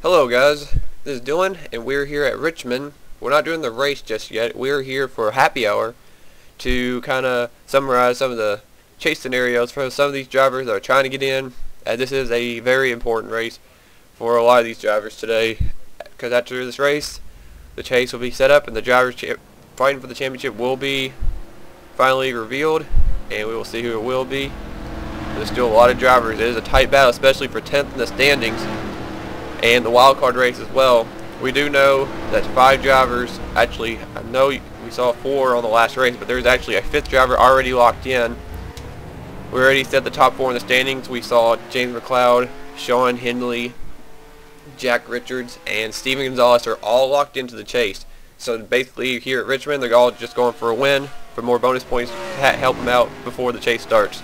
Hello guys, this is Dylan and we're here at Richmond. We're not doing the race just yet. We're here for a happy hour to kind of summarize some of the chase scenarios for some of these drivers that are trying to get in. This is a very important race for a lot of these drivers today, because after this race the chase will be set up and the drivers fighting for the championship will be finally revealed, and we will see who it will be. There's still a lot of drivers. It is a tight battle, especially for 10th in the standings and the wild card race as well. We do know that 5 drivers, actually I know we saw 4 on the last race, but there's actually a 5th driver already locked in. We already said the top 4 in the standings. We saw James McLeod, Sean Hindley, Jack Richards, and Steven Gonzalez are all locked into the chase. So basically here at Richmond they're all just going for a win, for more bonus points to help them out before the chase starts.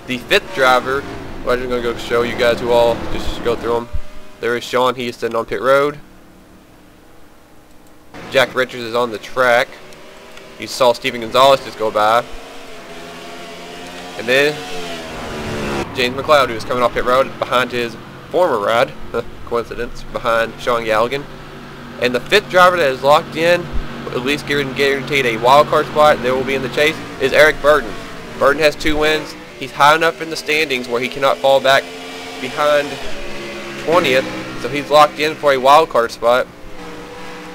The 5th driver, I'm just going to go show you guys who all, just go through them. There is Sean, he is sitting on pit road. Jack Richards is on the track. You saw Steven Gonzalez just go by. And then James McLeod, who is coming off pit road behind his former ride, coincidence, behind Sean Galligan. And the 5th driver that is locked in, at least guaranteed a wild card spot, that will be in the chase, is Eric Burton. Burton has 2 wins. He's high enough in the standings where he cannot fall back behind 20th, so he's locked in for a wild card spot.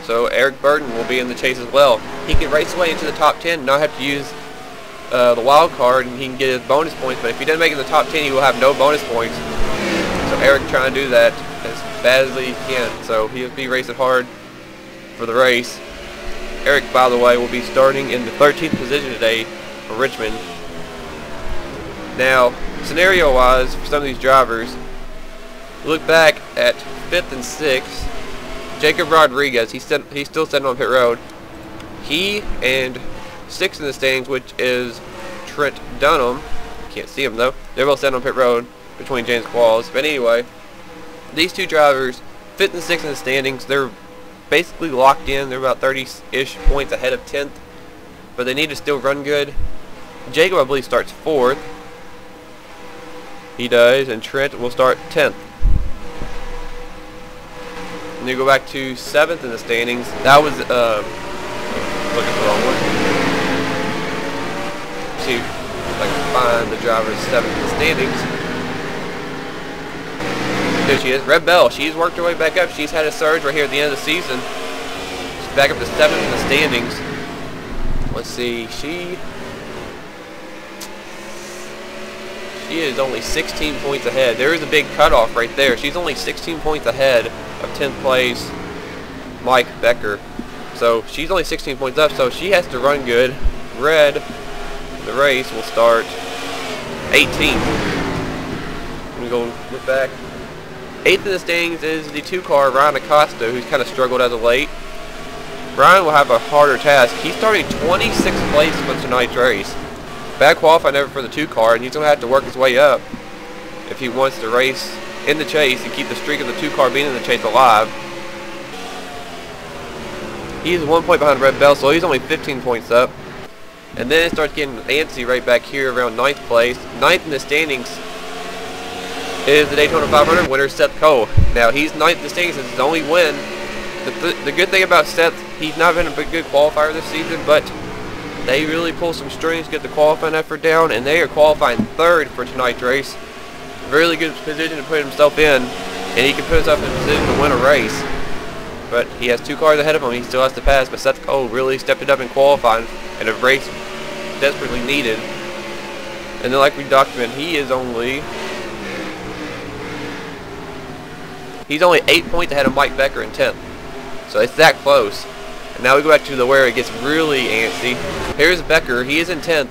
So Eric Burton will be in the chase as well. He can race away into the top 10, not have to use the wild card, and he can get his bonus points. But if he doesn't make it in the top 10, he will have no bonus points. So Eric trying to do that as fast as he can. So he'll be racing hard for the race. Eric, by the way, will be starting in the 13th position today for Richmond. Now, scenario-wise, for some of these drivers, look back at 5th and 6th. Jacob Rodriguez, he's still sitting on pit road. He and 6th in the standings, which is Trent Dunham. Can't see him though. They're both sitting on pit road between James Qualls. But anyway, these 2 drivers, 5th and 6th in the standings, they're basically locked in. They're about 30-ish points ahead of 10th, but they need to still run good. Jacob, I believe, starts 4th. He does, and Trent will start 10th. And you go back to 7th in the standings. That was looking at the wrong one. See if I can find the driver 7th in the standings. There she is, Red Bell. She's worked her way back up. She's had a surge right here at the end of the season. She's back up to 7th in the standings. Let's see, she is only 16 points ahead. There is a big cutoff right there. She's only 16 points ahead of 10th place Mike Becker. So she's only 16 points up, so she has to run good. Red, the race will start 18th. Let me go look back. 8th in the standings is the 2-car Ryan Acosta, who's kind of struggled as of late. Ryan will have a harder task. He's starting 26th place for tonight's race. Bad qualifying effort for the 2-car, and he's going to have to work his way up if he wants to race in the chase and keep the streak of the 2-car being in the chase alive. He's 1 point behind Red Bell, so he's only 15 points up. And then it starts getting antsy right back here around 9th place. 9th in the standings is the Daytona 500 winner, Seth Cole. Now, he's 9th in the standings. It's his only win. The good thing about Seth, he's not been a good qualifier this season, but they really pull some strings, get the qualifying effort down, and they are qualifying 3rd for tonight's race. Really good position to put himself in, and he can put himself in a position to win a race. But he has 2 cars ahead of him. He still has to pass, but Seth Cole really stepped it up in qualifying in a race desperately needed. And then, like we documented, he's only 8 points ahead of Mike Becker in 10th. So it's that close. And now we go back to where it gets really antsy. Here's Becker. He is in 10th.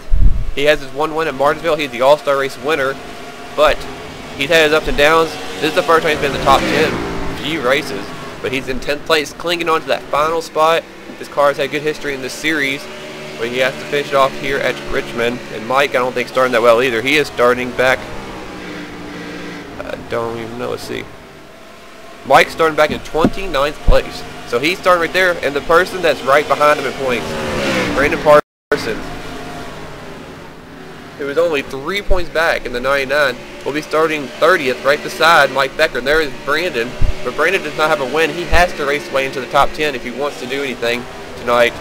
He has his 1 win at Martinsville. He's the All-Star race winner. But he's had his ups and downs. This is the first time he's been in the top 10 few races. But he's in 10th place, clinging on to that final spot. This car has had good history in this series, but he has to finish it off here at Richmond. And Mike, I don't think, starting that well either. He is starting back, I don't even know, let's see. Mike's starting back in 29th place. So he's starting right there, and the person that's right behind him in points, Brandon Parsons, who is only 3 points back in the 99, will be starting 30th right beside Mike Becker. And there is Brandon. But Brandon does not have a win. He has to race his way into the top 10 if he wants to do anything tonight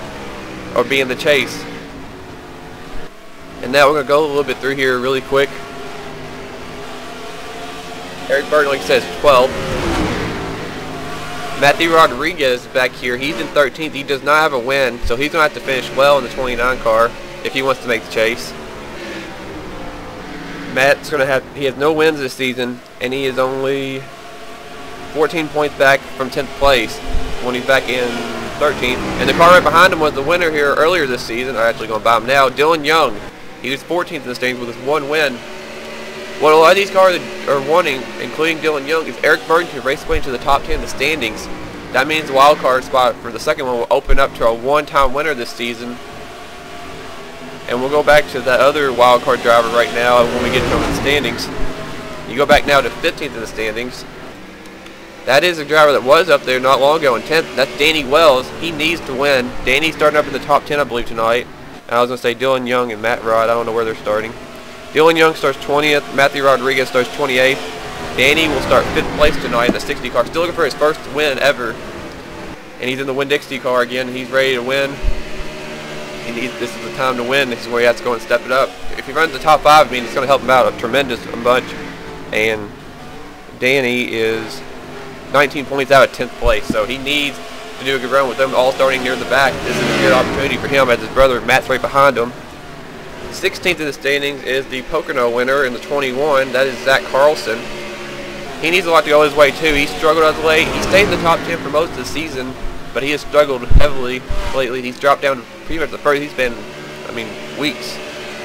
or be in the chase. And now we're going to go a little bit through here really quick. Eric Burton, like I said, is 12. Matthew Rodriguez back here. He's in 13th. He does not have a win, so he's going to have to finish well in the 29 car if he wants to make the chase. Matt's going to have, he has no wins this season, and he is only 14 points back from 10th place when he's back in 13th. And the car right behind him was the winner here earlier this season. I'm actually going to buy him now. Dylan Young. He was 14th in the standings with his one win. What a lot of these cars are wanting, including Dylan Young, is Eric Burton to race way into the top 10 in the standings. That means the wild card spot for the second one will open up to a one-time winner this season. And we'll go back to that other wild card driver right now when we get to the standings. You go back now to 15th in the standings. That is a driver that was up there not long ago in 10th. That's Danny Wells. He needs to win. Danny's starting up in the top 10, I believe, tonight. And I was going to say Dylan Young and Matt Rod. I don't know where they're starting. Dylan Young starts 20th. Matthew Rodriguez starts 28th. Danny will start 5th place tonight in the 60 car. Still looking for his first win ever. And he's in the Winn-Dixie car again. He's ready to win. This is the time to win. This is where he has to go and step it up. If he runs the top 5, I mean, it's going to help him out a tremendous bunch. And Danny is 19 points out at 10th place. So he needs to do a good run with them all starting near the back. This is a good opportunity for him as his brother Matt's right behind him. 16th in the standings is the Pocono winner in the 21. That is Zach Carlson. He needs a lot to go his way too. He struggled as of late. He stayed in the top 10 for most of the season, but he has struggled heavily lately. He's dropped down to pretty much the first. He's been, I mean, weeks.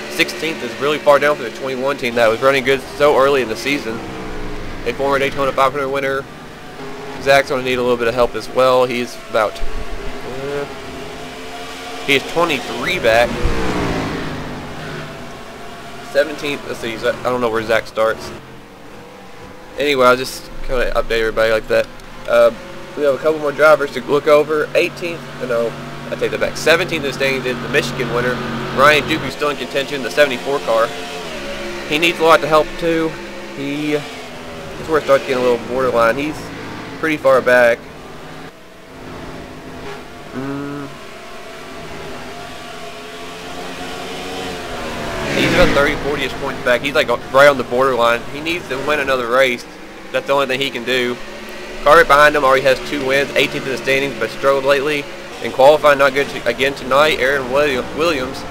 16th is really far down for the 21 team that was running good so early in the season. A former Daytona 500 winner. Zach's going to need a little bit of help as well. He's about, he is 23 back. 17th, let's see, I don't know where Zach starts. Anyway, I'll just kind of update everybody like that. We have a couple more drivers to look over. 18th, no, I take that back. 17th in the standings is the Michigan winner. Ryan Duke, who's still in contention, the 74 car. He needs a lot to help too. This is where it starts getting a little borderline. He's pretty far back. He's about 30, 40-ish points back. He's like right on the borderline. He needs to win another race. That's the only thing he can do. Car right behind him already has 2 wins, 18th in the standings, but struggled lately. In qualifying, not good again tonight. Aaron Williams.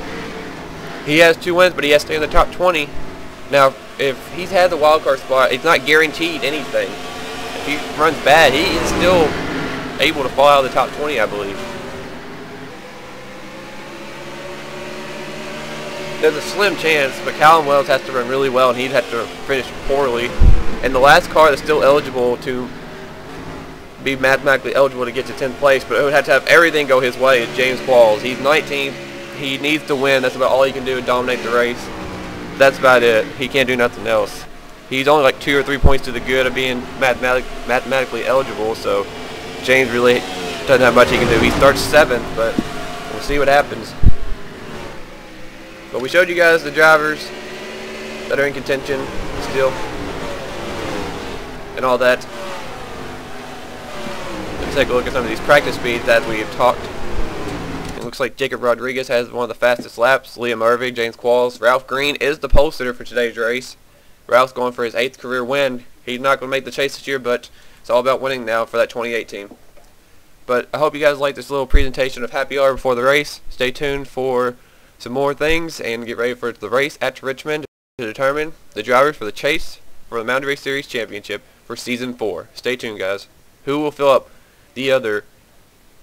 He has 2 wins, but he has to stay in the top 20. Now, if he's had the wild card spot, it's not guaranteed anything. If he runs bad, he is still able to fall out of the top 20, I believe. There's a slim chance, but Callum Wells has to run really well, and he'd have to finish poorly. And the last car that's still eligible to be mathematically eligible to get to 10th place, but it would have to have everything go his way, is James Qualls. He's 19th. He needs to win. That's about all he can do to dominate the race. That's about it. He can't do nothing else. He's only like 2 or 3 points to the good of being mathematically eligible, so James really doesn't have much he can do. He starts 7th, but we'll see what happens. But we showed you guys the drivers that are in contention still and all that. Let's take a look at some of these practice speeds as we have talked. It looks like Jacob Rodriguez has one of the fastest laps. Liam Irving, James Qualls. Ralph Green is the pole sitter for today's race. Ralph's going for his 8th career win. He's not going to make the chase this year, but it's all about winning now for that 2018. But I hope you guys liked this little presentation of happy hour before the race. Stay tuned for some more things and get ready for the race at Richmond to determine the drivers for the chase for the Mountain Race Series Championship for Season 4. Stay tuned, guys. Who will fill up the other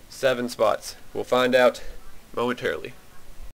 7 spots? We'll find out momentarily.